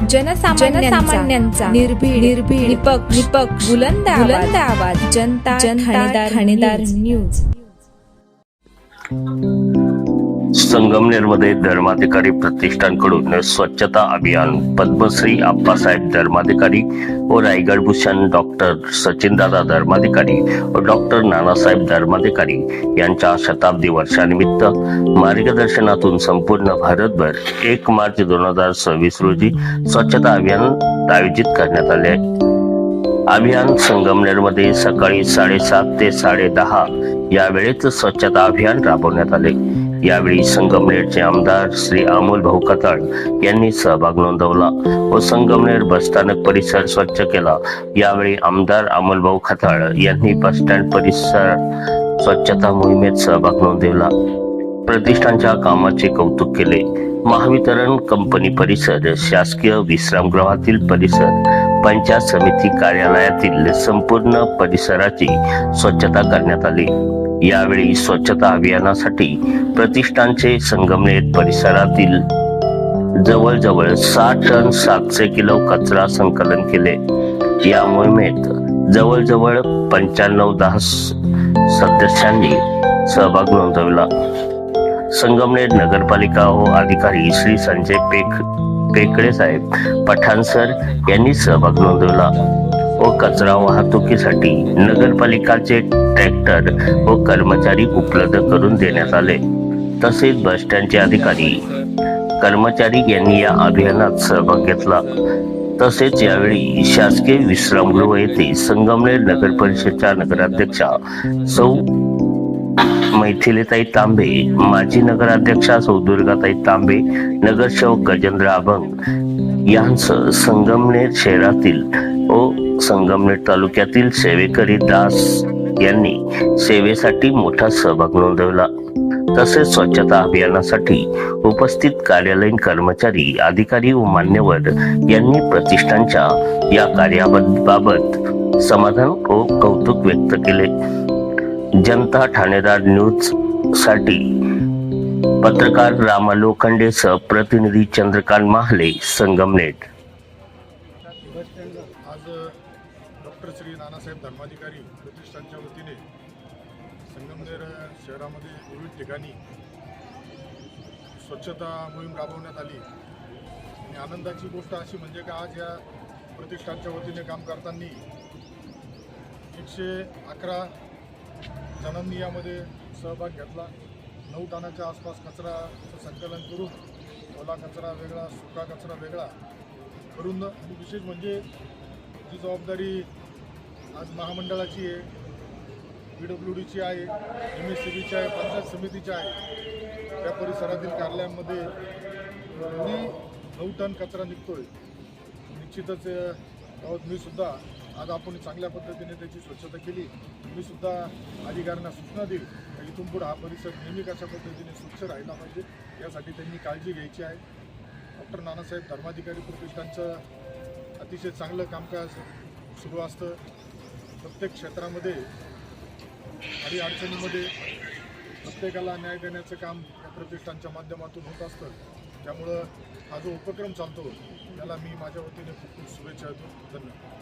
जनसामान्यांचा निर्भीड निपक्ष बुलंद आवाज जनता ठाणेदार न्यूज। संगमनेरमध्ये धर्माधिकारी प्रतिष्ठानकडून स्वच्छता अभियान। पद्मश्री आप्पासाहेब धर्माधिकारी व रायगड भूषण डॉक्टर सचिनदादा धर्माधिकारी व डॉक्टर नानासाहेब धर्माधिकारी यांच्या शताब्दी वर्षानिमित्त मार्गदर्शनातून संपूर्ण भारतभर 1 मार्च 2026 रोजी स्वच्छता अभियान आयोजित करण्यात आले आहे। अभियान संगमनेरमध्ये सकाळी 7:30 ते 10:30 या वेळेत स्वच्छता अभियान राबवण्यात आले। यावेळी संगमनेरचे आमदार श्री अमोल भाऊ खताळ यांनी सहभाग नोंदवला व संगमनेर बसस्थानक परिसर स्वच्छ केला। यावेळी आमदार अमोल भाऊ खताळ यांनी बसस्टँड परिसर स्वच्छता मोहिमेत सहभाग नोंदवला। प्रतिष्ठानच्या कामाचे कौतुक केले। महावितरण कंपनी परिसर, शासकीय विश्रामगृहातील परिसर, पंचायत समिती कार्यालयातील संपूर्ण परिसराची स्वच्छता करण्यात आली। यावेळी स्वच्छता अभियानासाठी प्रतिष्ठानचे संगमनेर परिसरातील जवळजवळ 60 टन 700 किलो कचरा संकलन केले। या मोहिमेत जवळजवळ 95-10 सदस्यांनी सहभाग नोंदवला। संगमनेर नगरपालिका व अधिकारी श्री संजय पेकडे साहेब पठाण सर यांनी सहभाग नोंदवला व कचरा वाहतुकीसाठी नगरपालिकाचे ट्रॅक्टर व कर्मचारी उपलब्ध करून देण्यात आले। तसेच बस स्टँडचे अधिकारी कर्मचारी यांनी या अभियानात सहभाग घेतला। तसेच यावेळी शासकीय विश्रामगृह येथे संगमनेर नगर परिषदेच्या नगराध्यक्षा सौ मैथिलीताई तांबे, माजी नगराध्यक्षा सौ दुर्गाताई तांबे, नगरसेवक गजेंद्र अभंग यांसह संगमनेर शहरातील व संगमनेर तालुक्यातील सेवेकरी दास यांनी सेवेसाठी मोठा सहभाग नोंदवला। तसेच स्वच्छता अभियानासाठी उपस्थित कार्यालयीन कर्मचारी, अधिकारी व मान्यवर यांनी प्रतिष्ठानच्या या कार्याबाबत समाधान व कौतुक व्यक्त केले। जनता ठाणेदार न्यूज साठी पत्रकार रामा लोखंडे सह प्रतिनिधी चंद्रकांत माहले, संगमनेर। आज डॉक्टर श्री नानासाहेब धर्माधिकारी प्रतिष्ठानच्या वतीने संगमनेर शहरामध्ये विविध ठिकाणी स्वच्छता मोहीम राबवण्यात आली आणि आनंदाची गोष्ट अशी म्हणजे की आज या प्रतिष्ठानच्या वतीने काम करताना 111 जणांनी यामध्ये सहभाग घेतला। 9 टनाच्या आसपास कचराचं संकलन करून ओला कचरा वेगळा, सुका कचरा वेगळा करून, आणि विशेष म्हणजे जी जबाबदारी आज महामंडळाची आहे, PWDची आहे, MSCBची आहे, पंचायत समितीची आहे, त्या परिसरातील कार्यालयांमध्ये 9 टन कचरा निघतोय। निश्चितच गावात मी सुद्धा आज आपण चांगल्या पद्धतीने त्याची स्वच्छता केली। मी सुद्धा अधिकाऱ्यांना सूचना देईल की इथून पुढे हा परिसर नेहमी कशा पद्धतीने स्वच्छ राहिला पाहिजे, यासाठी त्यांनी काळजी घ्यायची आहे। डॉक्टर नानासाहेब धर्माधिकारी प्रतिष्ठानचं अतिशय चांगलं कामकाज सुरू असतं। प्रत्येक क्षेत्रामध्ये आणि अडचणीमध्ये प्रत्येकाला न्याय देण्याचं काम या प्रतिष्ठानच्या माध्यमातून होत असतं। त्यामुळं हा जो उपक्रम चालतो त्याला मी माझ्या वतीने खूप खूप शुभेच्छा देतो। धन्यवाद।